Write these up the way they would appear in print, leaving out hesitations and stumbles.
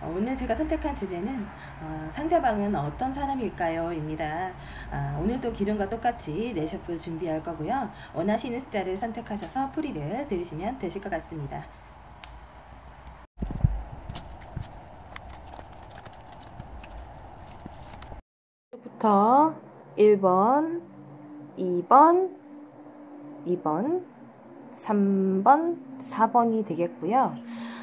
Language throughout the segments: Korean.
오늘 제가 선택한 주제는 상대방은 어떤 사람일까요? 입니다. 오늘도 기존과 똑같이 네 셔플 준비할 거고요. 원하시는 숫자를 선택하셔서 풀이를 들으시면 되실 것 같습니다. 부터 1번, 2번, 2번, 3번, 4번이 되겠고요.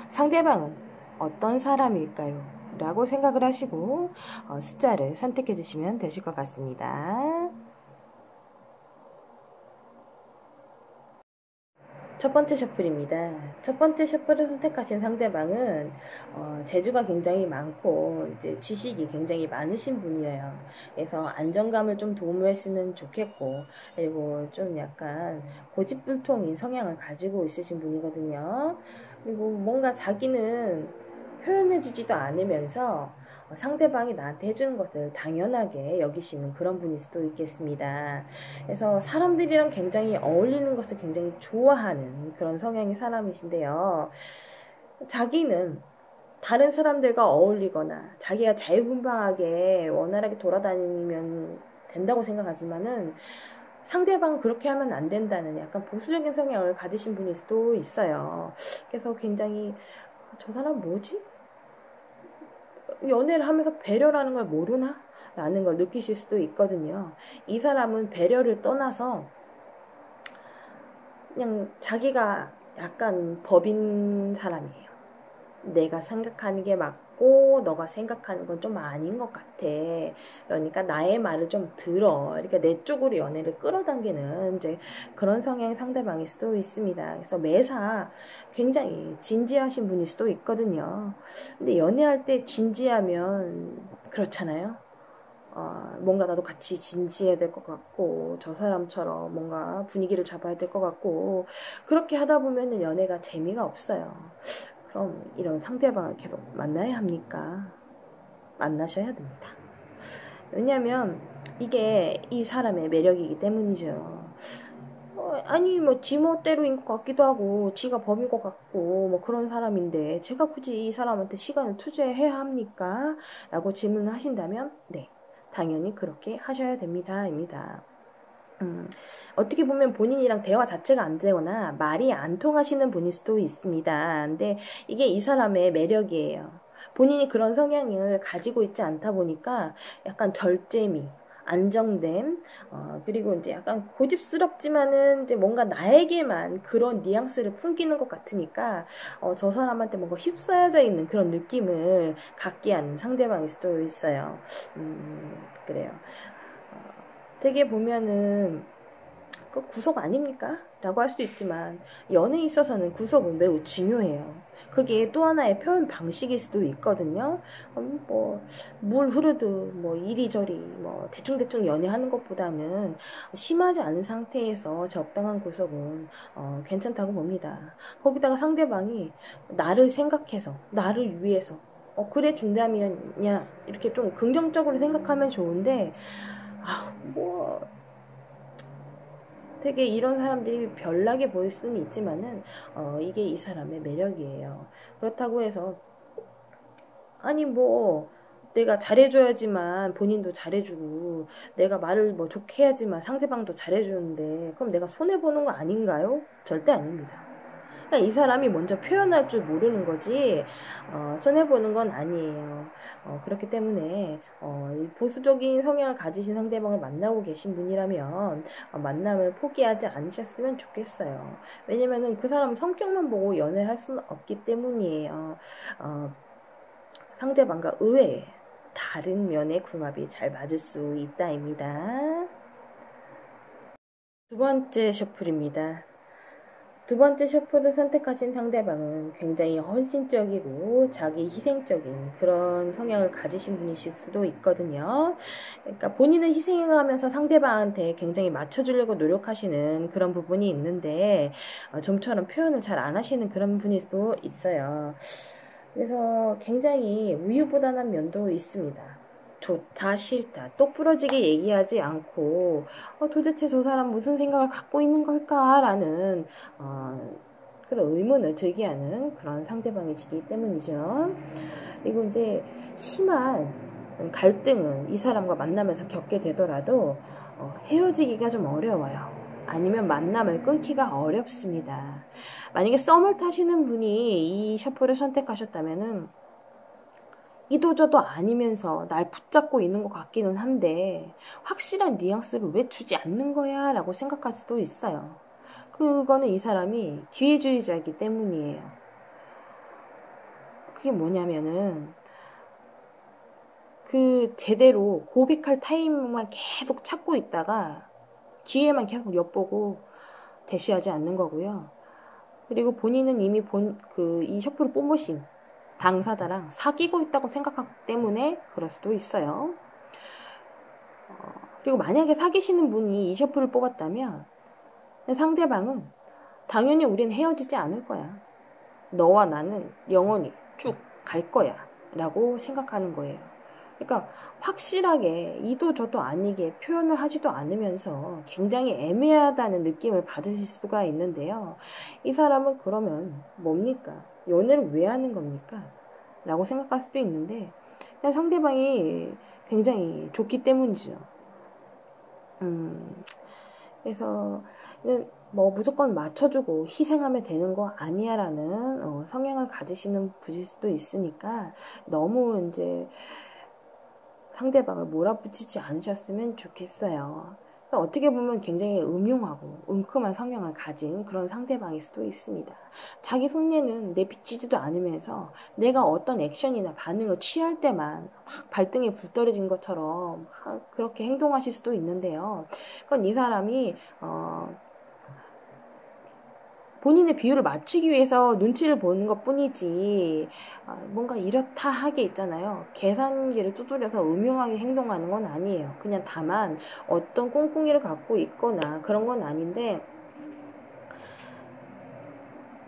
상대방은 어떤 사람일까요? 라고 생각을 하시고 숫자를 선택해 주시면 되실 것 같습니다. 첫 번째 셔플입니다. 첫 번째 셔플을 선택하신 상대방은 재주가 굉장히 많고 이제 지식이 굉장히 많으신 분이에요. 그래서 안정감을 좀 도모했으면 좋겠고, 그리고 좀 약간 고집불통인 성향을 가지고 있으신 분이거든요. 그리고 뭔가 자기는 표현해주지도 않으면서 상대방이 나한테 해주는 것을 당연하게 여기시는 그런 분일 수도 있겠습니다. 그래서 사람들이랑 굉장히 어울리는 것을 굉장히 좋아하는 그런 성향의 사람이신데요. 자기는 다른 사람들과 어울리거나 자기가 자유분방하게 원활하게 돌아다니면 된다고 생각하지만은 상대방은 그렇게 하면 안 된다는 약간 보수적인 성향을 가지신 분일 수도 있어요. 그래서 굉장히 저 사람 뭐지? 연애를 하면서 배려라는 걸 모르나? 라는 걸 느끼실 수도 있거든요. 이 사람은 배려를 떠나서 그냥 자기가 약간 법인 사람이에요. 내가 생각하는 게 맞고 너가 생각하는 건 좀 아닌 것 같아. 그러니까 나의 말을 좀 들어. 그러니까 내 쪽으로 연애를 끌어당기는 이제 그런 성향의 상대방일 수도 있습니다. 그래서 매사 굉장히 진지하신 분일 수도 있거든요. 근데 연애할 때 진지하면 그렇잖아요. 뭔가 나도 같이 진지해야 될 것 같고 저 사람처럼 뭔가 분위기를 잡아야 될 것 같고 그렇게 하다 보면은 연애가 재미가 없어요. 그럼 이런 상대방을 계속 만나야 합니까? 만나셔야 됩니다. 왜냐하면 이게 이 사람의 매력이기 때문이죠. 아니 뭐 지멋대로인 것 같기도 하고 지가 범인 것 같고 뭐 그런 사람인데 제가 굳이 이 사람한테 시간을 투자해야 합니까? 라고 질문을 하신다면 네, 당연히 그렇게 하셔야 됩니다. 입니다. 어떻게 보면 본인이랑 대화 자체가 안 되거나 말이 안 통하시는 분일 수도 있습니다. 근데 이게 이 사람의 매력이에요. 본인이 그런 성향을 가지고 있지 않다 보니까 약간 절제미, 안정됨, 그리고 이제 약간 고집스럽지만은 이제 뭔가 나에게만 그런 뉘앙스를 풍기는 것 같으니까 저 사람한테 뭔가 휩싸여져 있는 그런 느낌을 갖게 하는 상대방일 수도 있어요. 그래요. 되게 보면은 그 구속 아닙니까? 라고 할 수도 있지만 연애에 있어서는 구속은 매우 중요해요. 그게 또 하나의 표현 방식일 수도 있거든요. 물 흐르듯 이리저리 대충대충 연애하는 것보다는 심하지 않은 상태에서 적당한 구속은 괜찮다고 봅니다. 거기다가 상대방이 나를 생각해서 나를 위해서 그래 준다면야 이렇게 좀 긍정적으로 생각하면 좋은데 되게 이런 사람들이 별나게 보일 수는 있지만은 이게 이 사람의 매력이에요. 그렇다고 해서 아니 내가 잘해줘야지만 본인도 잘해주고 내가 말을 좋게 해야지만 상대방도 잘해주는데 그럼 내가 손해보는 거 아닌가요? 절대 아닙니다. 그러니까 이 사람이 먼저 표현할 줄 모르는 거지 손해보는 건 아니에요. 그렇기 때문에 보수적인 성향을 가지신 상대방을 만나고 계신 분이라면 만남을 포기하지 않으셨으면 좋겠어요. 왜냐면은 그 사람 성격만 보고 연애를 할 수는 없기 때문이에요. 상대방과 의외의 다른 면의 궁합이 잘 맞을 수 있다입니다. 두 번째 셔플입니다. 두 번째 셔플을 선택하신 상대방은 굉장히 헌신적이고 자기 희생적인 그런 성향을 가지신 분이실 수도 있거든요. 그러니까 본인은 희생하면서 상대방한테 굉장히 맞춰주려고 노력하시는 그런 부분이 있는데 좀처럼 표현을 잘 안 하시는 그런 분일 수도 있어요. 그래서 굉장히 우유부단한 면도 있습니다. 좋다 싫다 똑부러지게 얘기하지 않고 도대체 저 사람 무슨 생각을 갖고 있는 걸까라는 그런 의문을 들게 하는 그런 상대방이시기 때문이죠. 그리고 이제 심한 갈등은 이 사람과 만나면서 겪게 되더라도 헤어지기가 좀 어려워요. 아니면 만남을 끊기가 어렵습니다. 만약에 썸을 타시는 분이 이 셔플을 선택하셨다면은 이도저도 아니면서 날 붙잡고 있는 것 같기는 한데 확실한 뉘앙스를 왜 주지 않는 거야? 라고 생각할 수도 있어요. 그거는 이 사람이 기회주의자이기 때문이에요. 그게 뭐냐면은 그 제대로 고백할 타이밍만 계속 찾고 있다가 기회만 계속 엿보고 대시하지 않는 거고요. 그리고 본인은 이미 이 셔플을 뽑으신 당사자랑 사귀고 있다고 생각하기 때문에 그럴 수도 있어요. 그리고 만약에 사귀시는 분이 이 셔플을 뽑았다면 상대방은 당연히 우린 헤어지지 않을 거야. 너와 나는 영원히 쭉 갈 거야. 라고 생각하는 거예요. 그러니까 확실하게 이도 저도 아니게 표현을 하지도 않으면서 굉장히 애매하다는 느낌을 받으실 수가 있는데요. 이 사람은 그러면 뭡니까? 연애를 왜 하는 겁니까? 라고 생각할 수도 있는데 그냥 상대방이 굉장히 좋기 때문이죠. 그래서 뭐 무조건 맞춰주고 희생하면 되는 거 아니야라는 성향을 가지시는 분일 수도 있으니까 너무 이제 상대방을 몰아붙이지 않으셨으면 좋겠어요. 어떻게 보면 굉장히 음흉하고 은큼한 성향을 가진 그런 상대방일 수도 있습니다. 자기 속내는 내비치지도 않으면서 내가 어떤 액션이나 반응을 취할 때만 막 발등에 불 떨어진 것처럼 그렇게 행동하실 수도 있는데요. 그건 이 사람이 본인의 비율을 맞추기 위해서 눈치를 보는 것 뿐이지 뭔가 이렇다 하게 있잖아요. 계산기를 두드려서 음흉하게 행동하는 건 아니에요. 그냥 다만 어떤 꿍꿍이를 갖고 있거나 그런 건 아닌데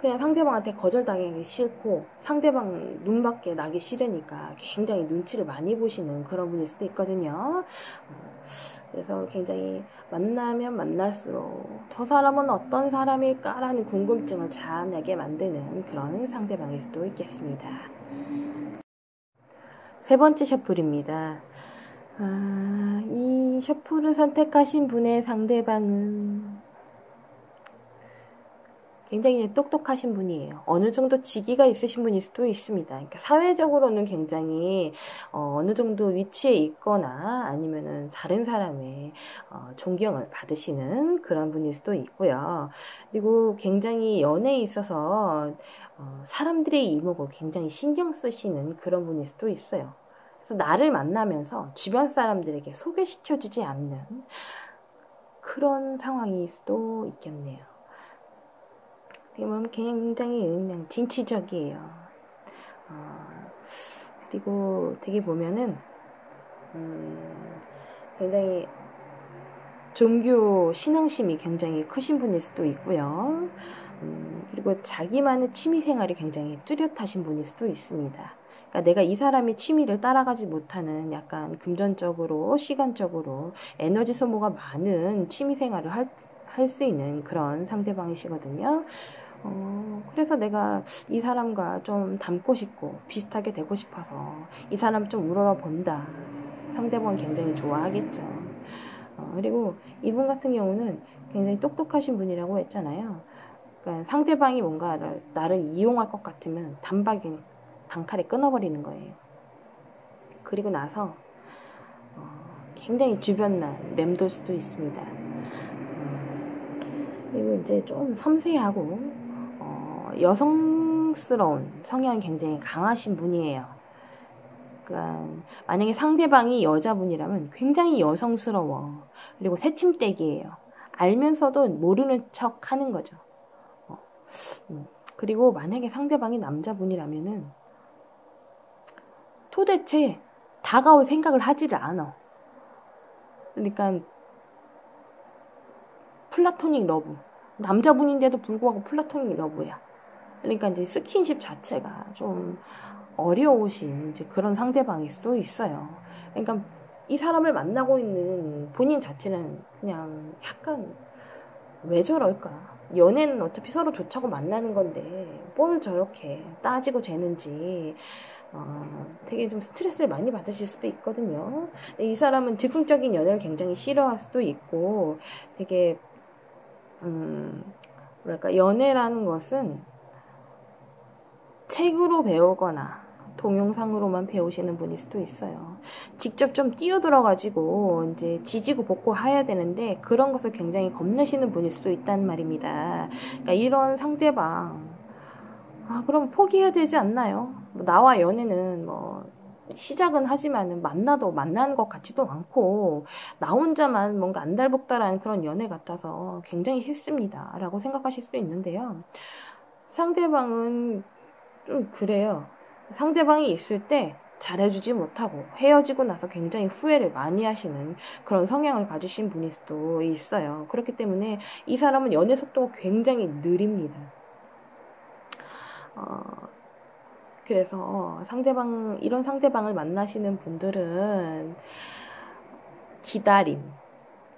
그냥 상대방한테 거절당하기 싫고 상대방 눈밖에 나기 싫으니까 굉장히 눈치를 많이 보시는 그런 분일 수도 있거든요. 그래서 굉장히 만나면 만날수록 저 사람은 어떤 사람일까라는 궁금증을 자아내게 만드는 그런 상대방일 수도 있겠습니다. 세 번째 셔플입니다. 이 셔플을 선택하신 분의 상대방은 굉장히 똑똑하신 분이에요. 어느 정도 직위가 있으신 분일 수도 있습니다. 그러니까 사회적으로는 굉장히 어느 정도 위치에 있거나 아니면은 다른 사람의 존경을 받으시는 그런 분일 수도 있고요. 그리고 굉장히 연애에 있어서 사람들의 이목을 굉장히 신경 쓰시는 그런 분일 수도 있어요. 그래서 나를 만나면서 주변 사람들에게 소개시켜주지 않는 그런 상황일 수도 있겠네요. 굉장히 그냥 진취적이에요. 그리고 되게 보면은 굉장히 종교 신앙심이 굉장히 크신 분일 수도 있고요. 그리고 자기만의 취미 생활이 굉장히 뚜렷하신 분일 수도 있습니다. 그러니까 내가 이 사람의 취미를 따라가지 못하는 약간 금전적으로 시간적으로 에너지 소모가 많은 취미 생활을 할 수 있는 그런 상대방이시거든요. 그래서 내가 이 사람과 좀 닮고 싶고 비슷하게 되고 싶어서 이 사람 좀 우러러 본다. 상대방은 굉장히 좋아하겠죠. 그리고 이분 같은 경우는 굉장히 똑똑하신 분이라고 했잖아요. 그러니까 상대방이 뭔가 나를 이용할 것 같으면 단칼에 끊어버리는 거예요. 그리고 나서 굉장히 주변날 맴돌 수도 있습니다. 그리고 이제 좀 섬세하고 여성스러운 성향이 굉장히 강하신 분이에요. 그러니까 만약에 상대방이 여자분이라면 굉장히 여성스러워. 그리고 새침대기예요. 알면서도 모르는 척 하는 거죠. 그리고 만약에 상대방이 남자분이라면은 도대체 다가올 생각을 하지를 않아. 그러니까 플라토닉 러브. 남자분인데도 불구하고 플라토닉 러브야. 그러니까 이제 스킨십 자체가 좀 어려우신 이제 그런 상대방일 수도 있어요. 그러니까 이 사람을 만나고 있는 본인 자체는 그냥 약간 왜 저럴까? 연애는 어차피 서로 좋자고 만나는 건데 뭘 저렇게 따지고 재는지 되게 좀 스트레스를 많이 받으실 수도 있거든요. 이 사람은 즉흥적인 연애를 굉장히 싫어할 수도 있고 되게 뭐랄까 연애라는 것은 책으로 배우거나 동영상으로만 배우시는 분일 수도 있어요. 직접 좀 뛰어들어가지고 이제 지지고 볶고 해야 되는데 그런 것을 굉장히 겁내시는 분일 수도 있단 말입니다. 그러니까 이런 상대방 그럼 포기해야 되지 않나요? 나와 연애는 뭐 시작은 하지만은 만나도 만나는 것 같지도 않고 나 혼자만 뭔가 안달복달하는 그런 연애 같아서 굉장히 싫습니다 라고 생각하실 수도 있는데요. 상대방은 좀 그래요. 상대방이 있을 때 잘해주지 못하고 헤어지고 나서 굉장히 후회를 많이 하시는 그런 성향을 가지신 분일 수도 있어요. 그렇기 때문에 이 사람은 연애 속도가 굉장히 느립니다. 그래서 이런 상대방을 만나시는 분들은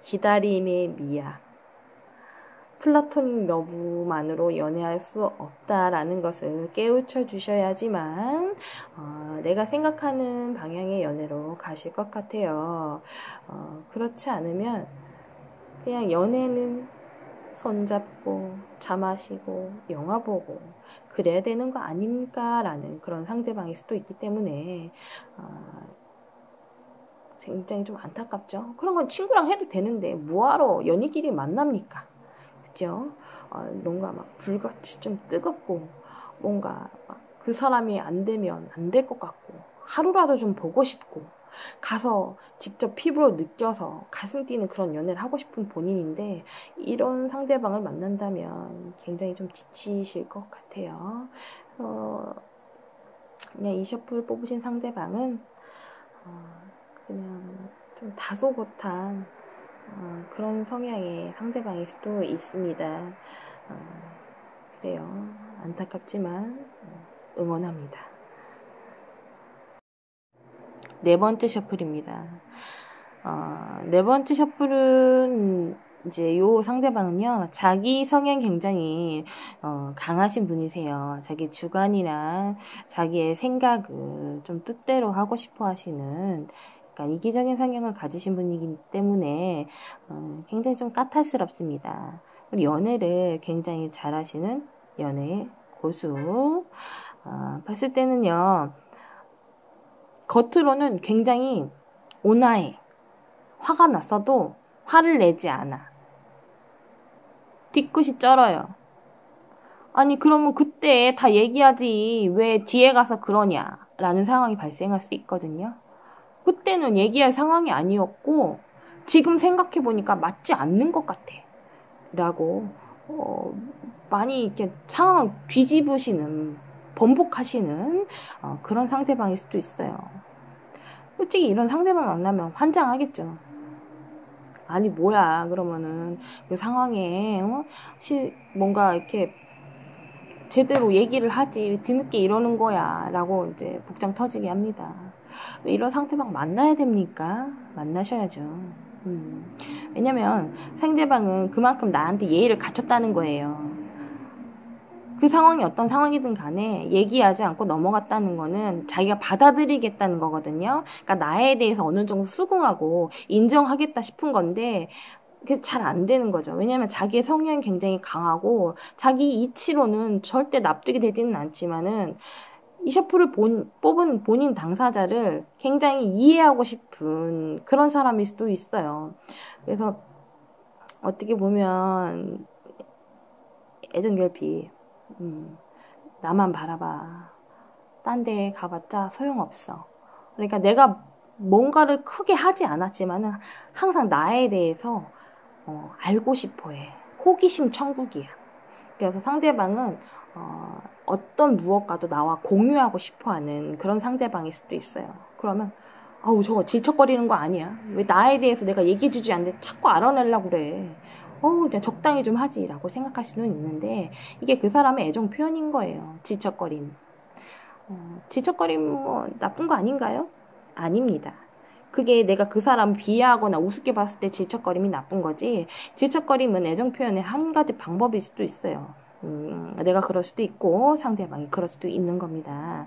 기다림의 미학, 플라토닉 러브만으로 연애할 수 없다라는 것을 깨우쳐 주셔야지만 내가 생각하는 방향의 연애로 가실 것 같아요. 그렇지 않으면 그냥 연애는 손잡고 차 마시고 영화 보고 그래야 되는 거 아닙니까? 라는 그런 상대방일 수도 있기 때문에 굉장히 좀 안타깝죠. 그런 건 친구랑 해도 되는데 뭐하러 연인끼리 만납니까? 그죠? 뭔가 막 불같이 좀 뜨겁고 뭔가 막 그 사람이 안 되면 안 될 것 같고 하루라도 좀 보고 싶고 가서 직접 피부로 느껴서 가슴 뛰는 그런 연애를 하고 싶은 본인인데 이런 상대방을 만난다면 굉장히 좀 지치실 것 같아요. 그냥 이 셔플 뽑으신 상대방은 그냥 좀 다소곳한 그런 성향의 상대방일 수도 있습니다. 그래요. 안타깝지만 응원합니다. 네 번째 셔플입니다. 네 번째 셔플은 이제 요 상대방은요, 자기 성향 굉장히 강하신 분이세요. 자기 주관이나 자기의 생각을 좀 뜻대로 하고 싶어 하시는, 그러니까 이기적인 성향을 가지신 분이기 때문에 굉장히 좀 까탈스럽습니다. 그리고 연애를 굉장히 잘하시는 연애 고수. 봤을 때는요, 겉으로는 굉장히 온화해. 화가 났어도 화를 내지 않아. 뒤끝이 쩔어요. 아니 그러면 그때 다 얘기하지 왜 뒤에 가서 그러냐 라는 상황이 발생할 수 있거든요. 그때는 얘기할 상황이 아니었고 지금 생각해보니까 맞지 않는 것 같아 라고 많이 이렇게 상황을 뒤집으시는 번복하시는 그런 상대방일 수도 있어요. 솔직히 이런 상대방 만나면 환장하겠죠. 아니 뭐야 그러면은 그 상황에 뭔가 이렇게 제대로 얘기를 하지 뒤늦게 이러는 거야 라고 이제 복장 터지게 합니다. 이런 상대방 만나야 됩니까? 만나셔야죠. 왜냐면 상대방은 그만큼 나한테 예의를 갖췄다는 거예요. 그 상황이 어떤 상황이든 간에 얘기하지 않고 넘어갔다는 거는 자기가 받아들이겠다는 거거든요. 그러니까 나에 대해서 어느 정도 수긍하고 인정하겠다 싶은 건데 그게 잘 안 되는 거죠. 왜냐하면 자기의 성향이 굉장히 강하고 자기 이치로는 절대 납득이 되지는 않지만은 이 셔플을 뽑은 본인 당사자를 굉장히 이해하고 싶은 그런 사람일 수도 있어요. 그래서 어떻게 보면 애정결핍, 나만 바라봐. 딴 데 가봤자 소용없어. 그러니까 내가 뭔가를 크게 하지 않았지만은 항상 나에 대해서 알고 싶어 해. 호기심 천국이야. 그래서 상대방은 어떤 무엇과도 나와 공유하고 싶어 하는 그런 상대방일 수도 있어요. 그러면 아우 저거 질척거리는 거 아니야? 왜 나에 대해서 내가 얘기해주지 않는데 자꾸 알아내려고 그래? 그냥 적당히 좀 하지 라고 생각할 수는 있는데 이게 그 사람의 애정 표현인 거예요. 질척거림. 질척거림 뭐 나쁜 거 아닌가요? 아닙니다. 그게 내가 그 사람 비하하거나 우습게 봤을 때 질척거림이 나쁜 거지 질척거림은 애정 표현의 한 가지 방법일 수도 있어요. 내가 그럴 수도 있고 상대방이 그럴 수도 있는 겁니다.